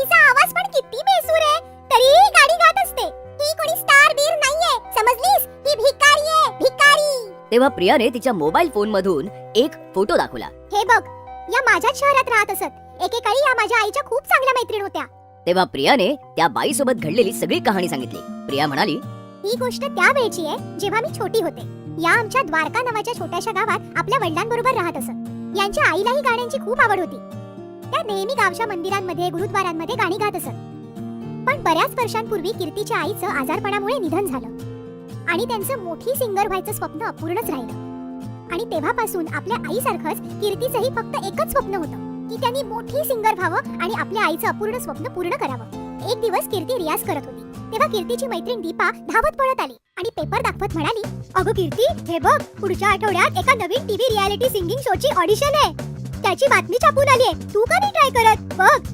तिचा आवाज पण किती बेसूर आहे, तरीही गाडी गात असते. ही कोणी स्टार बीर नाहीये, समजलीस? ही भिकारी आहे, भिकारी. तेव्हा प्रियाने तिच्या मोबाईल फोन मधून एक फोटो दाखवला. हे बघ, या माझ्याच शहरात राहत असत. एकेकाळी या माझ्या आईच्या खूप चांगल्या मैत्रीण होत्या. तेव्हा प्रियाने त्या बाईसोबत घडलेली सगळी कहाणी सांगितली. प्रिया म्हणाली, ही गोष्ट त्या वेळची आहे जेव्हा मी छोटी होते. या आमच्या द्वारका नावाच्या छोट्याशा गावात आपल्या वडिलांबरोबर राहत असत. यांच्या आईलाही गाण्यांची खूप आवड होती. त्या नेहमी गावच्या मंदिरांमध्ये, गुरुद्वारांमध्ये गाणी गात असत. पण बऱ्याच वर्षांपूर्वी कीर्तीच्या आईचं आजारपणामुळे निधन झालं आणि त्यांचं मोठी सिंगर व्हायचं स्वप्न अपूर्णच राहिलं. आणि तेव्हापासून आपल्या आईसारखंच कीर्तीचंही फक्त एकच स्वप्न होतं की त्यांनी मोठी सिंगर व्हावं आणि आपल्या आईचं अपूर्ण स्वप्न पूर्ण करावं. एक दिवस कीर्ती रियाज करत होती. तेव्हा कीर्तीची मैत्रीण दीपा धावत पळत आली आणि पेपर दाखवत म्हणाली, अगं कीर्ती, हे बघ, पुढच्या आठवड्यात एका नवीन टीव्ही रियालिटी सिंगिंग शोची ऑडिशन आहे. त्याची बातमी छापून आली आहे. तू का नाही ट्राय करत? बघ.